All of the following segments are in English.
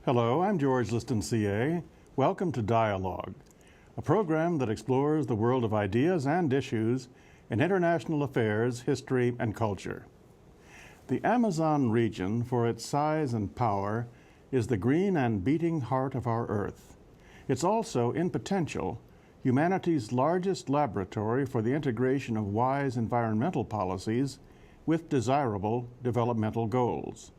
Hello, I'm George Liston, CA. Welcome to Dialogue, a program that explores the world of ideas and issues in international affairs, history, and culture. The Amazon region, for its size and power, is the green and beating heart of our Earth. It's also, in potential, humanity's largest laboratory for the integration of wise environmental policies with desirable developmental goals.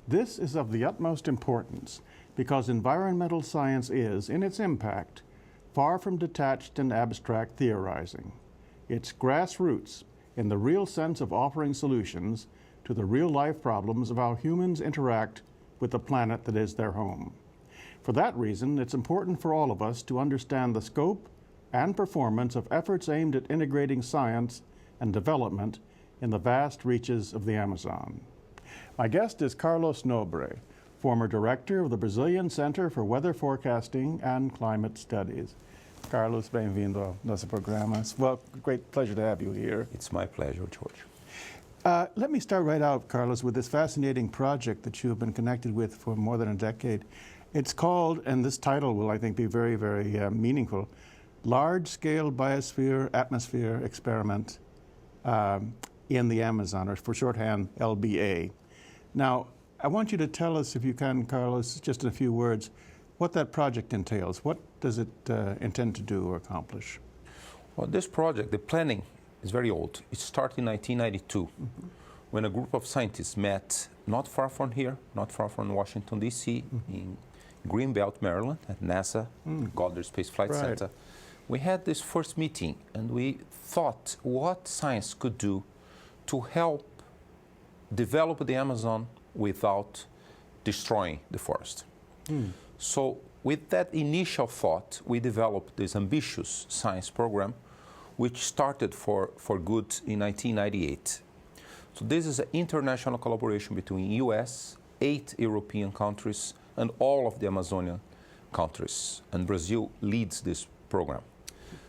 This is of the utmost importance because environmental science is, in its impact, far from detached and abstract theorizing. It's grassroots in the real sense of offering solutions to the real-life problems of how humans interact with the planet that is their home. For that reason, it's important for all of us to understand the scope and performance of efforts aimed at integrating science and development in the vast reaches of the Amazon. My guest is Carlos Nobre, former director of the Brazilian Center for Weather Forecasting and Climate Studies. Carlos, bem-vindo ao nosso programa. Well, great pleasure to have you here. It's my pleasure, George. Let me start right out, Carlos, with this fascinating project that you have been connected with for more than a decade. It's called, and this title will, I think, be very, very meaningful, Large-Scale Biosphere Atmosphere Experiment in the Amazon, or for shorthand, LBA. Now, I want you to tell us, if you can, Carlos, just in a few words, what that project entails. What does it intend to do or accomplish? Well, this project, the planning, is very old. It started in 1992, when a group of scientists met not far from here, not far from Washington, D.C., in Greenbelt, Maryland, at NASA, Goddard Space Flight Center. We had this first meeting, and we thought what science could do to help develop the Amazon without destroying the forest. So with that initial thought, we developed this ambitious science program, which started for good in 1998. So this is an international collaboration between US, 8 European countries, and all of the Amazonian countries. And Brazil leads this program.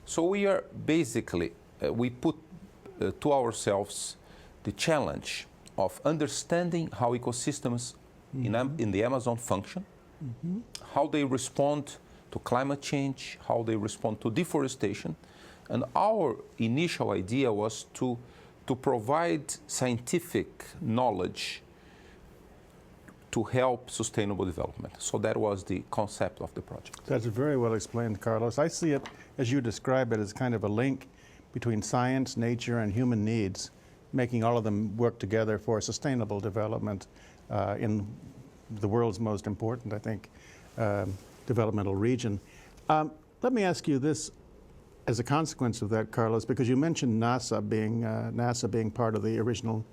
So we are basically, we put to ourselves the challenge of understanding how ecosystems in the Amazon function, how they respond to climate change, how they respond to deforestation. And our initial idea was to provide scientific knowledge to help sustainable development. So that was the concept of the project. That's very well explained, Carlos. I see it, as you describe it, as kind of a link between science, nature, and human needs, making all of them work together for sustainable development in the world's most important, I think, developmental region. Let me ask you this as a consequence of that, Carlos, because you mentioned NASA being part of the original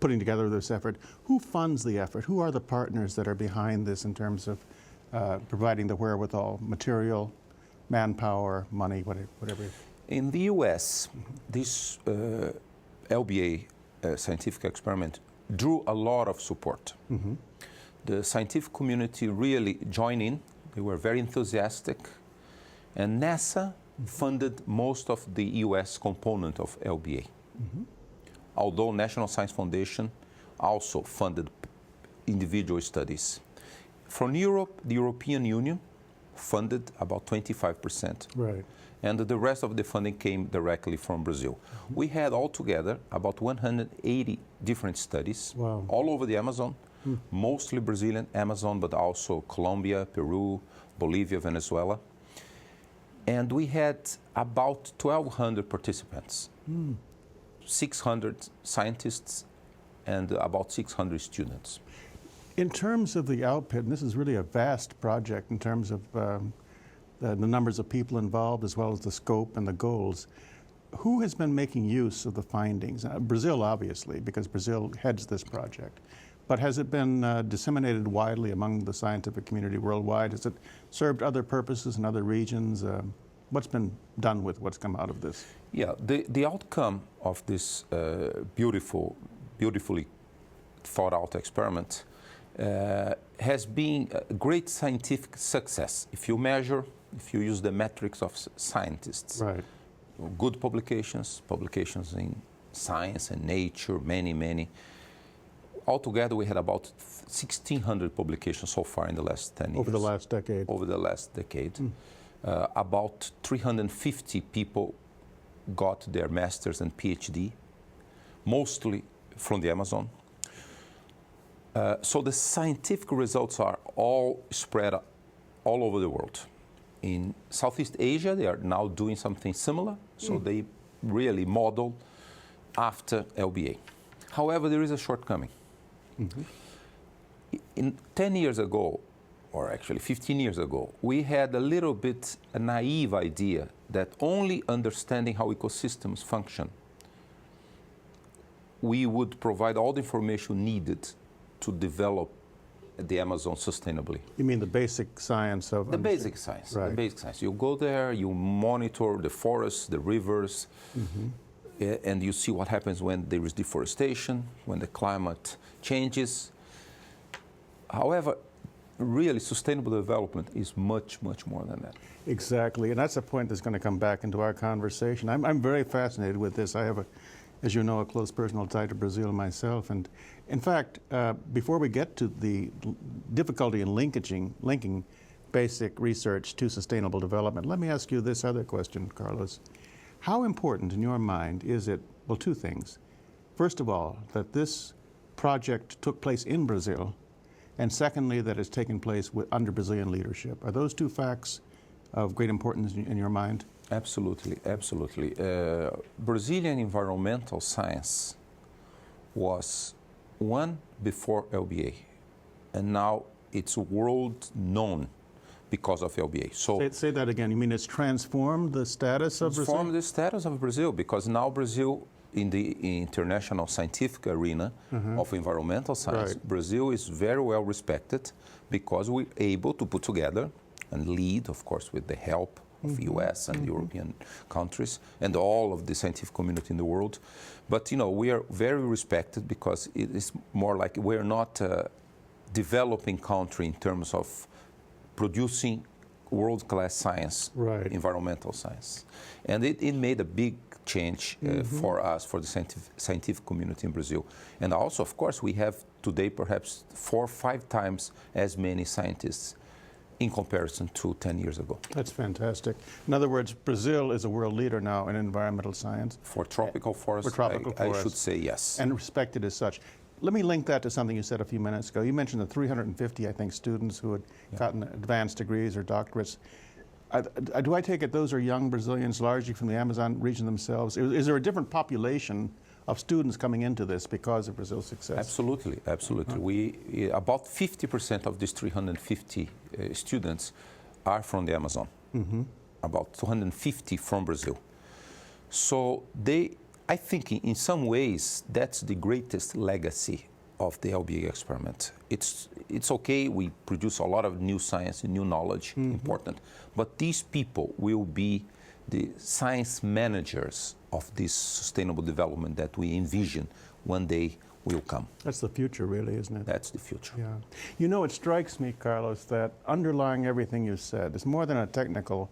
putting together this effort. Who funds the effort? Who are the partners that are behind this in terms of providing the wherewithal, material, manpower, money, whatever? In the US, this LBA scientific experiment drew a lot of support. The scientific community really joined in. They were very enthusiastic. And NASA funded most of the US component of LBA. Although National Science Foundation also funded individual studies. From Europe, the European Union funded about 25%. Right. And the rest of the funding came directly from Brazil. We had altogether about 180 different studies all over the Amazon, mostly Brazilian Amazon, but also Colombia, Peru, Bolivia, Venezuela. And we had about 1,200 participants, 600 scientists, and about 600 students. In terms of the output, and this is really a vast project in terms of the numbers of people involved as well as the scope and the goals, who has been making use of the findings? Brazil, obviously, because Brazil heads this project. But has it been disseminated widely among the scientific community worldwide? Has it served other purposes in other regions? What's been done with what's come out of this? Yeah, the outcome of this beautifully thought out experiment has been a great scientific success. If you measure, if you use the metrics of scientists, good publications in Science and Nature, many. altogether, we had about 1,600 publications so far in the last 10 years. Over the last decade. Over the last decade. About 350 people got their master's and PhD, mostly from the Amazon. So the scientific results are all spread all over the world. In Southeast Asia, they are now doing something similar, so they really model after LBA. However, there is a shortcoming. In 10 years ago, or actually 15 years ago, we had a little bit a naive idea that only understanding how ecosystems function, we would provide all the information needed to develop the Amazon sustainably. You mean the basic science of... The basic science, right. The basic science. You go there, you monitor the forests, the rivers, and you see what happens when there is deforestation, when the climate changes. However, really sustainable development is much, much more than that. Exactly, and that's a point that's going to come back into our conversation. I'm very fascinated with this. I have, as you know, a close personal tie to Brazil myself. And in fact, before we get to the difficulty in linking basic research to sustainable development, let me ask you this other question, Carlos. How important in your mind is it, well, two things. First of all, that this project took place in Brazil, and secondly, that it's taken place under Brazilian leadership. Are those two facts of great importance in your mind? Absolutely, absolutely. Brazilian environmental science was one before LBA, and now it's world known because of LBA. So say that again. You mean it's transformed the status of Brazil? Transformed the status of Brazil, because now Brazil, in the international scientific arena of environmental science, Right. Brazil is very well respected because we're able to put together and lead, of course, with the help of US and European countries and all of the scientific community in the world. But, you know, we are very respected because it is more like we're not a developing country in terms of producing world-class science, Right. environmental science. And it made a big change for us, for the scientific community in Brazil. And also, of course, we have today perhaps 4 or 5 times as many scientists in comparison to 10 years ago. That's fantastic. In other words, Brazil is a world leader now in environmental science. For tropical forests, I should say yes. And respected as such. Let me link that to something you said a few minutes ago. You mentioned the 350, I think, students who had gotten advanced degrees or doctorates. Do I take it those are young Brazilians, largely from the Amazon region themselves? Is there a different population of students coming into this because of Brazil's success? Absolutely, absolutely. About 50% of these 350 students are from the Amazon. About 250 from Brazil. So I think in some ways that's the greatest legacy of the LBA experiment. It's okay, we produce a lot of new science and new knowledge, important, but these people will be the science managers of this sustainable development that we envision one day will come. That's the future, really, isn't it? That's the future. Yeah. You know, it strikes me, Carlos, that underlying everything you said is more than a technical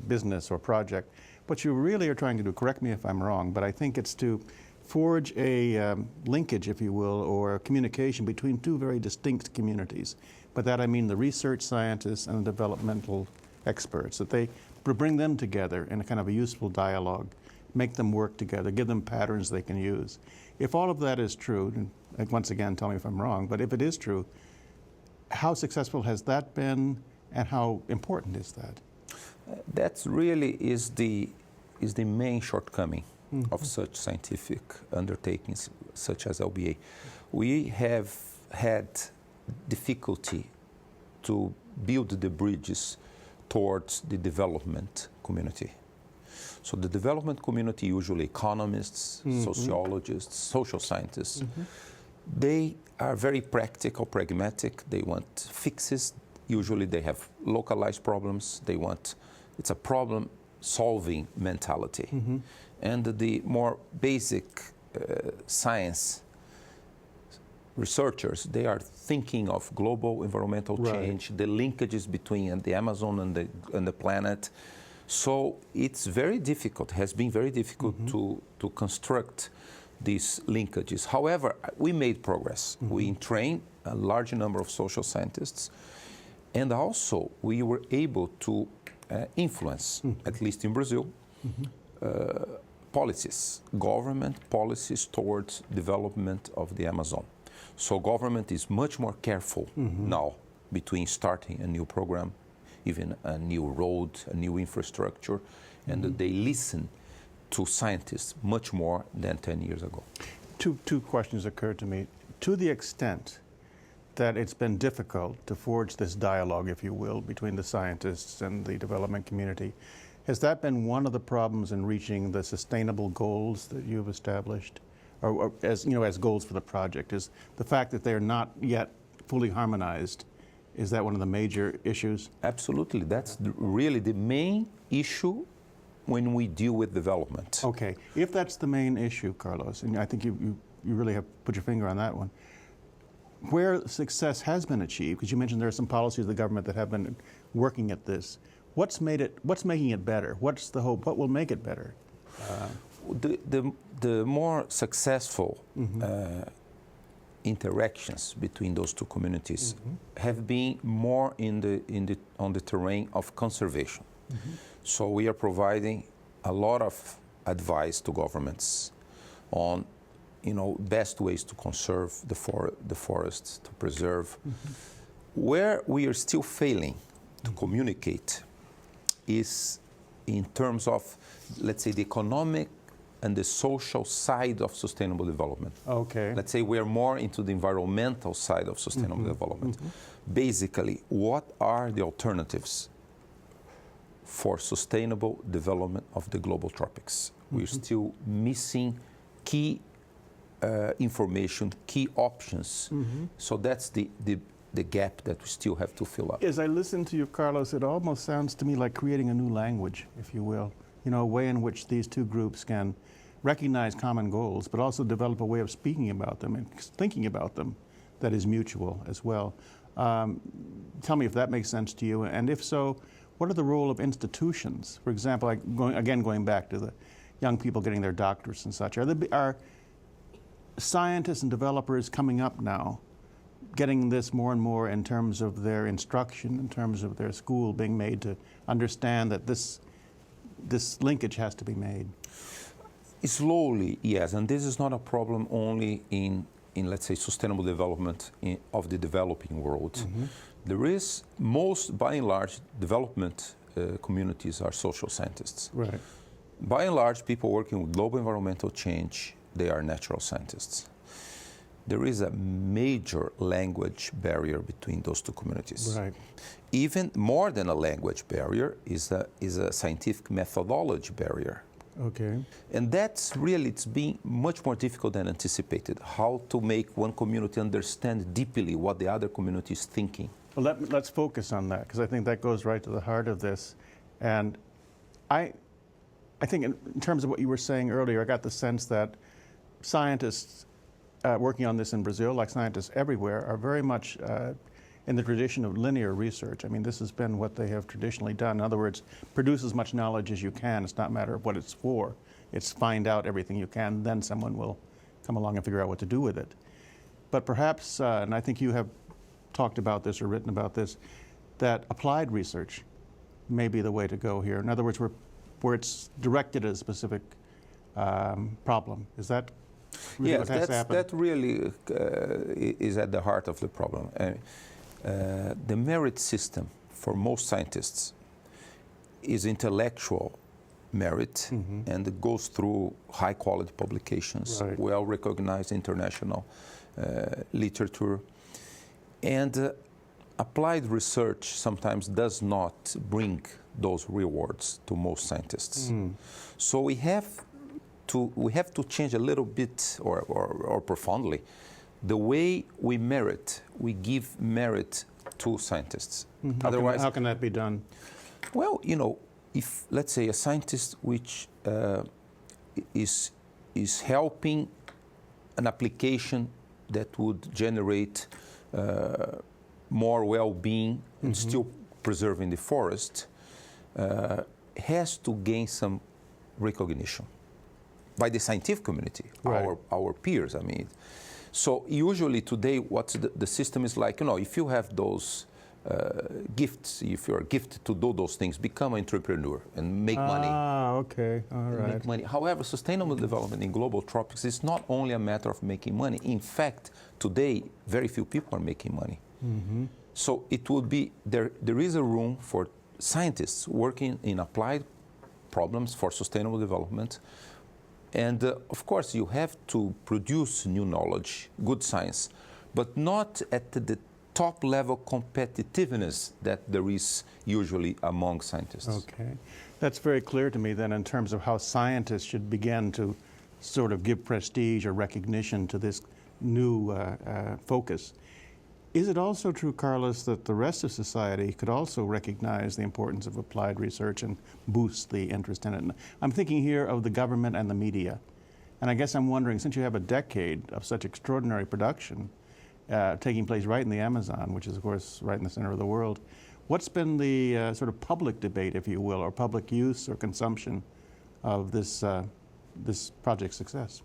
business or project. What you really are trying to do, correct me if I'm wrong, but I think it's to forge a linkage, if you will, or a communication between two very distinct communities. By that I mean the research scientists and the developmental experts, that they bring them together in a kind of a useful dialogue, make them work together, give them patterns they can use. If all of that is true, and once again, tell me if I'm wrong, but if it is true, how successful has that been and how important is that? That really is the main shortcoming of such scientific undertakings, such as LBA. We have had difficulty to build the bridges towards the development community. So the development community, usually economists, sociologists, social scientists, they are very practical, pragmatic. They want fixes. Usually they have localized problems. It's a problem-solving mentality. And the more basic science researchers, they are thinking of global environmental change, the linkages between the Amazon and the planet. So it's very difficult, has been very difficult to construct these linkages. However, we made progress. We trained a large number of social scientists, and also we were able to influence, at least in Brazil, policies, government policies towards development of the Amazon. So government is much more careful now between starting a new program, even a new road, a new infrastructure, and they listen to scientists much more than 10 years ago. Two questions occurred to me. To the extent that it's been difficult to forge this dialogue, if you will, between the scientists and the development community, has that been one of the problems in reaching the sustainable goals that you've established, or as you know, as goals for the project? Is the fact that they're not yet fully harmonized, is that one of the major issues? Absolutely, that's really the main issue when we deal with development. Okay, if that's the main issue, Carlos, and I think you really have put your finger on that one, where success has been achieved, because you mentioned there are some policies of the government that have been working at this, what's making it better? What's the hope? What will make it better? The more successful interactions between those two communities have been more on the terrain of conservation. So we are providing a lot of advice to governments on, best ways to conserve the forests, to preserve. Where we are still failing to communicate is in terms of, let's say, the economic and the social side of sustainable development. Okay. Let's say we are more into the environmental side of sustainable development. Basically, what are the alternatives for sustainable development of the global tropics? We're still missing key information, key options. So that's the gap that we still have to fill up. As I listen to you, Carlos, it almost sounds to me like creating a new language, if you will. A way in which these two groups can recognize common goals, but also develop a way of speaking about them and thinking about them that is mutual as well. Tell me if that makes sense to you, and if so, what are the role of institutions? For example, going back to the young people getting their doctorates and such, are scientists and developers coming up now getting this more and more in terms of their instruction, in terms of their school being made to understand that this linkage has to be made? Slowly, yes, and this is not a problem only in let's say, sustainable development of the developing world. There is by and large, development communities are social scientists. Right. By and large, people working with global environmental change, they are natural scientists. There is a major language barrier between those two communities. Right. Even more than a language barrier is a scientific methodology barrier. Okay. And that's really, it's been much more difficult than anticipated, how to make one community understand deeply what the other community is thinking. Well, let's focus on that, because I think that goes right to the heart of this. And I think in terms of what you were saying earlier, I got the sense that scientists working on this in Brazil, like scientists everywhere, are very much in the tradition of linear research. I mean, this has been what they have traditionally done. In other words, produce as much knowledge as you can. It's not a matter of what it's for. It's find out everything you can, then someone will come along and figure out what to do with it. But perhaps, and I think you have talked about this or written about this, that applied research may be the way to go here. In other words, where it's directed at a specific problem. Is that really what has to happen? That really is at the heart of the problem. The merit system for most scientists is intellectual merit, and it goes through high quality publications, right, well recognized international literature. And applied research sometimes does not bring those rewards to most scientists. So we have to change a little bit or profoundly the way we give merit to scientists. Otherwise, how can that be done? Well, if let's say a scientist which is helping an application that would generate more well-being and still preserving the forest, has to gain some recognition. by the scientific community, Right. our peers. I mean, so usually today, what the system is like, if you have those gifts, if you are gifted to do those things, become an entrepreneur and make money. Ah, okay, all right. Make money. However, sustainable development in global tropics is not only a matter of making money. In fact, today, very few people are making money. Mm-hmm. So it would be, there is a room for scientists working in applied problems for sustainable development. And of course, you have to produce new knowledge, good science, but not at the top level competitiveness that there is usually among scientists. Okay. That's very clear to me then in terms of how scientists should begin to sort of give prestige or recognition to this new focus. Is it also true, Carlos, that the rest of society could also recognize the importance of applied research and boost the interest in it? And I'm thinking here of the government and the media. And I guess I'm wondering, since you have a decade of such extraordinary production taking place right in the Amazon, which is, of course, right in the center of the world, what's been the sort of public debate, if you will, or public use or consumption of this, this project's success?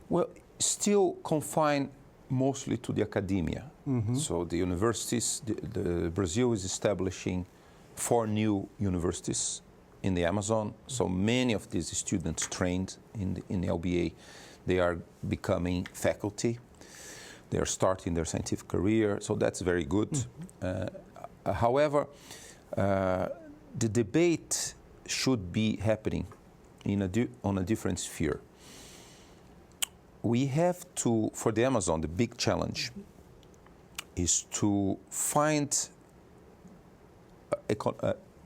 Well, still confined mostly to the academia. Mm-hmm. So the universities, Brazil is establishing 4 new universities in the Amazon. So many of these students trained in the LBA, they are becoming faculty. They are starting their scientific career, so that's very good. Mm-hmm. However, the debate should be happening on a different sphere. We have to, for the Amazon, the big challenge is to find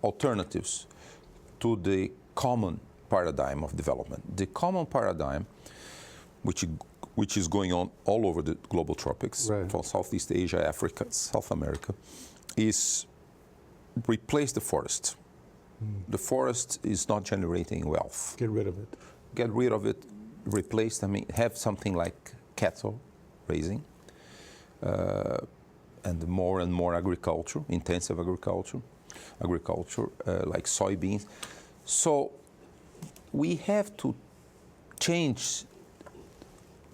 alternatives to the common paradigm of development. The common paradigm, which is going on all over the global tropics, right, from Southeast Asia, Africa, South America, is replace the forest. The forest is not generating wealth. Get rid of it. Get rid of it. Replace, have something like cattle raising and more agriculture, intensive agriculture like soybeans. So we have to change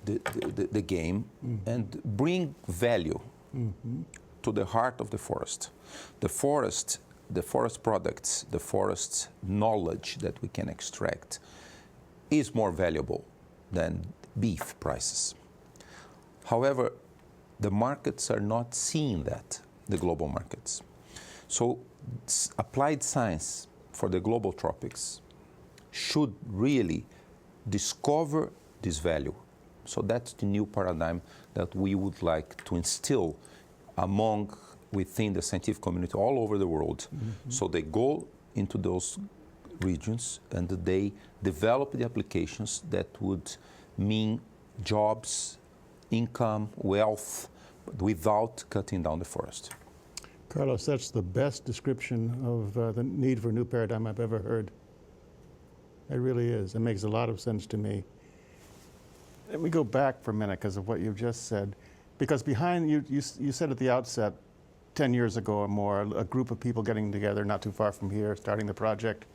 the game and bring value to the heart of the forest. The forest products, the forest knowledge that we can extract is more valuable than beef prices. However, the markets are not seeing that, the global markets. So applied science for the global tropics should really discover this value. So that's the new paradigm that we would like to instill within the scientific community all over the world. Mm-hmm. So they go into those regions and they develop the applications that would mean jobs, income, wealth, without cutting down the forest. Carlos, that's the best description of the need for a new paradigm I've ever heard. It really is. It makes a lot of sense to me. Let me go back for a minute because of what you've just said. Because behind you said at the outset, 10 years ago or more, a group of people getting together not too far from here, starting the project.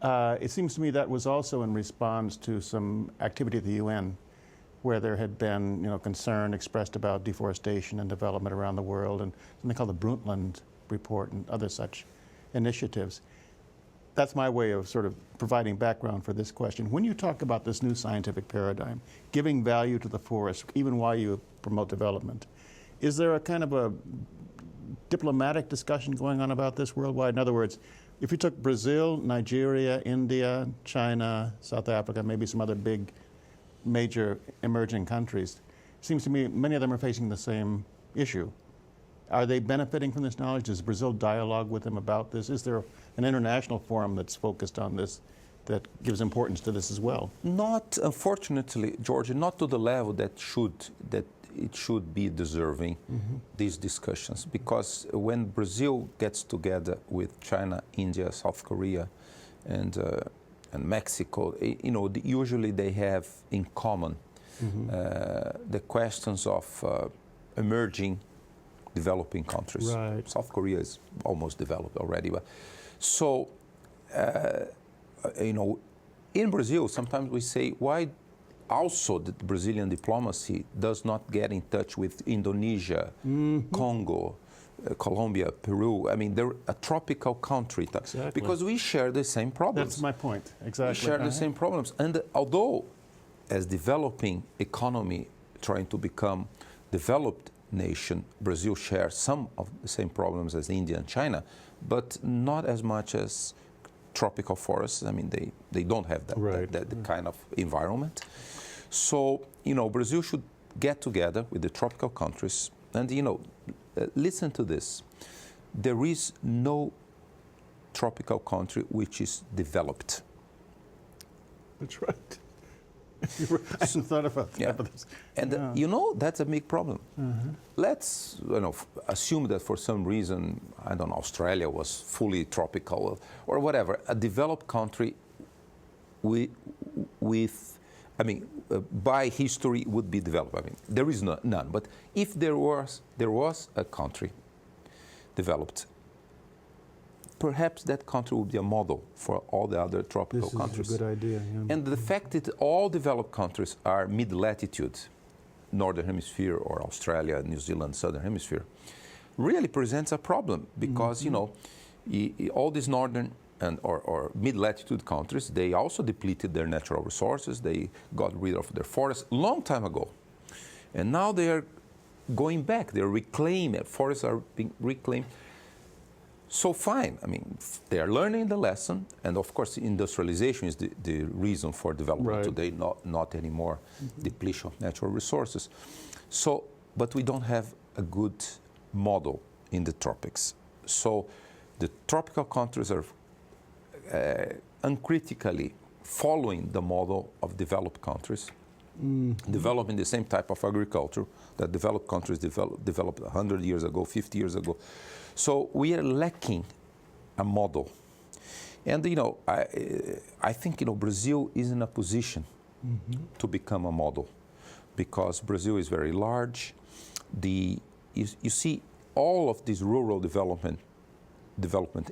It seems to me that was also in response to some activity at the UN where there had been concern expressed about deforestation and development around the world, and something called the Brundtland Report and other such initiatives. That's my way of sort of providing background for this question. When you talk about this new scientific paradigm, giving value to the forest, even while you promote development, is there a kind of a diplomatic discussion going on about this worldwide? In other words, if you took Brazil, Nigeria, India, China, South Africa, maybe some other big, major emerging countries, it seems to me many of them are facing the same issue. Are they benefiting from this knowledge? Does Brazil dialogue with them about this? Is there an international forum that's focused on this that gives importance to this as well? Not, unfortunately, George, not to the level that it should be deserving these discussions, because when Brazil gets together with China, India, South Korea, and Mexico, usually they have in common the questions of emerging, developing countries. Right. South Korea is almost developed already, but so in Brazil, sometimes we say, why also the Brazilian diplomacy does not get in touch with Indonesia, Congo, Colombia, Peru. I mean, they're a tropical country. Exactly. Because we share the same problems. That's my point, exactly. We share the same problems. And although as developing economy trying to become developed nation, Brazil shares some of the same problems as India and China, but not as much as tropical forests. I mean, they don't have that, right. that kind of environment. So, Brazil should get together with the tropical countries and, listen to this. There is no tropical country which is developed. That's right. I hadn't thought about that. Yeah. But and that's a big problem. Let's assume that for some reason, I don't know, Australia was fully tropical or whatever, a developed country by history would be developed. I mean, there is none. But if there was a country developed, perhaps that country would be a model for all the other tropical countries. This is a good idea. Yeah. And the fact that all developed countries are mid-latitude, Northern Hemisphere or Australia, New Zealand, Southern Hemisphere, really presents a problem because, all these northern or mid-latitude countries, they also depleted their natural resources. They got rid of their forests a long time ago. And now they are going back. They're reclaiming. Forests are being reclaimed. So fine, I mean, they are learning the lesson, and of course industrialization is the reason for development today, not anymore depletion of natural resources. So, but we don't have a good model in the tropics. So the tropical countries are uncritically following the model of developed countries, developing the same type of agriculture that developed countries developed 100 years ago, 50 years ago. So we are lacking a model. And, I think, Brazil is in a position to become a model because Brazil is very large. You see all of this rural development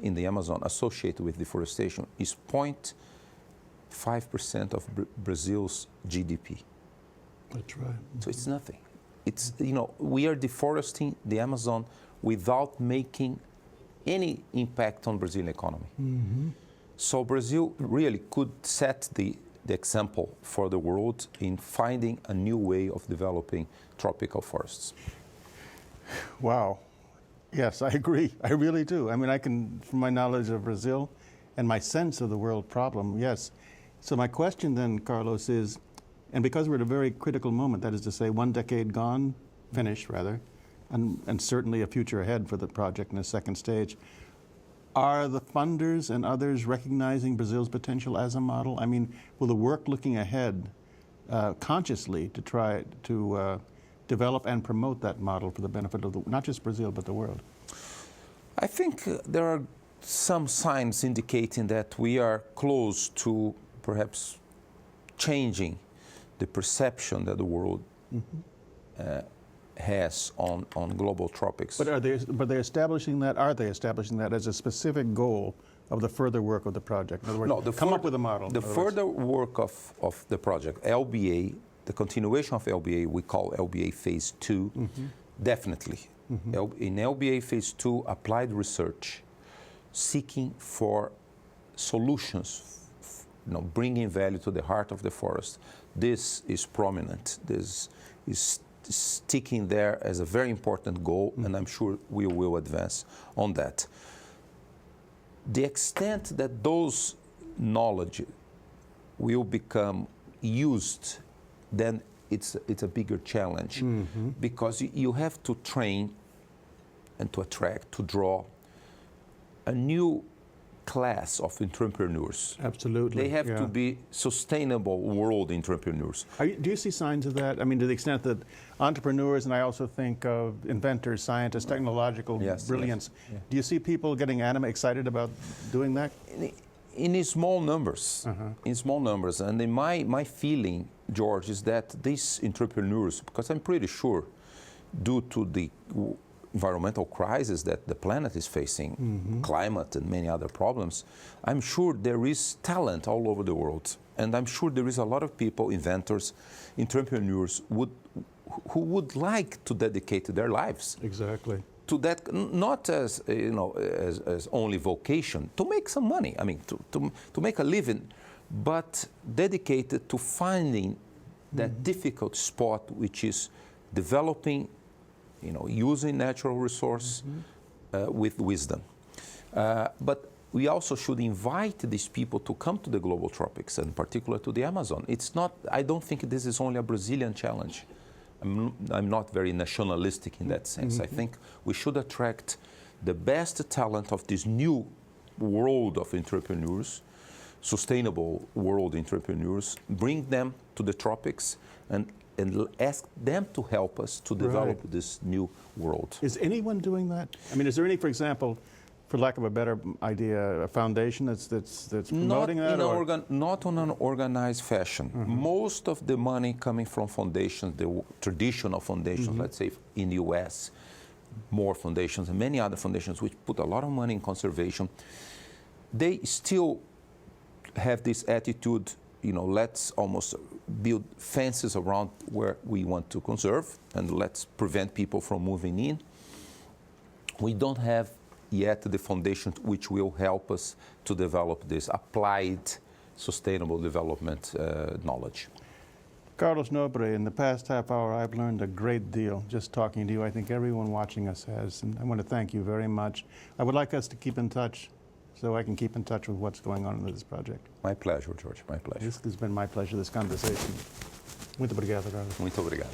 in the Amazon associated with deforestation is 0.5% of Brazil's GDP. That's right. So it's nothing. It's, we are deforesting the Amazon without making any impact on Brazilian economy. So Brazil really could set the example for the world in finding a new way of developing tropical forests. Wow. Yes, I agree. I really do. I mean, from my knowledge of Brazil and my sense of the world problem, yes. So my question then, Carlos, is, and because we're at a very critical moment, that is to say 1 decade gone, finished rather, and certainly a future ahead for the project in a second stage, are the funders and others recognizing Brazil's potential as a model? I mean, will the work looking ahead consciously to try to develop and promote that model for the benefit of not just Brazil, but the world? I think there are some signs indicating that we are close to perhaps changing the perception that the world has on global tropics. But are they establishing that? Are they establishing that as a specific goal of the further work of the project? In other words, come up with a model. The further work of the project, LBA, the continuation of LBA, we call LBA Phase 2, definitely. In LBA Phase 2, applied research, seeking for solutions, bringing value to the heart of the forest. This is prominent. This is sticking there as a very important goal, and I'm sure we will advance on that. The extent that those knowledge will become used, then it's a bigger challenge because you have to train and to attract, to draw a new class of entrepreneurs. Absolutely. They have to be sustainable world entrepreneurs. Do you see signs of that? I mean, to the extent that entrepreneurs, and I also think of inventors, scientists, technological brilliance, do you see people getting excited about doing that? In small numbers, in small numbers. And in my feeling, George, is that these entrepreneurs, because I'm pretty sure due to the environmental crisis that the planet is facing, climate and many other problems, I'm sure there is talent all over the world. And I'm sure there is a lot of people, inventors, entrepreneurs, who would like to dedicate their lives Exactly. to that, not as, as only vocation, to make some money, I mean, to make a living, but dedicated to finding that difficult spot, which is developing, using natural resource with wisdom. But we also should invite these people to come to the global tropics, and in particular to the Amazon. It's not, I don't think this is only a Brazilian challenge. I'm not very nationalistic in that sense. I think we should attract the best talent of this new world of entrepreneurs, sustainable world entrepreneurs, bring them to the tropics and ask them to help us to develop this new world. Is anyone doing that? I mean, is there any, for example, for lack of a better idea, a foundation that's promoting that? Not on an organized fashion. Most of the money coming from foundations, the traditional foundations, let's say in the US, more foundations and many other foundations which put a lot of money in conservation, they still have this attitude, let's almost build fences around where we want to conserve and let's prevent people from moving in. We don't have yet the foundation which will help us to develop this applied sustainable development knowledge. Carlos Nobre, in the past half hour, I've learned a great deal just talking to you. I think everyone watching us has, and I want to thank you very much. I would like us to keep in touch so I can keep in touch with what's going on with this project. My pleasure, George, my pleasure. This has been my pleasure, this conversation. Muito obrigado, Carlos. Muito obrigado.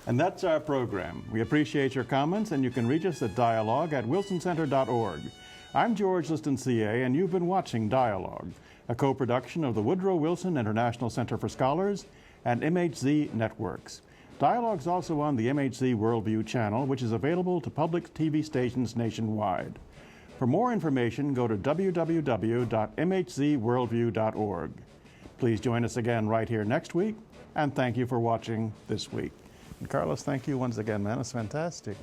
And that's our program. We appreciate your comments, and you can reach us at dialogue@wilsoncenter.org. I'm George Liston, CA, and you've been watching Dialogue, a co-production of the Woodrow Wilson International Center for Scholars and MHZ Networks. Dialogue's also on the MHZ Worldview channel, which is available to public TV stations nationwide. For more information, go to www.mhzworldview.org. Please join us again right here next week, and thank you for watching this week. And Carlos, thank you once again, man. It's fantastic.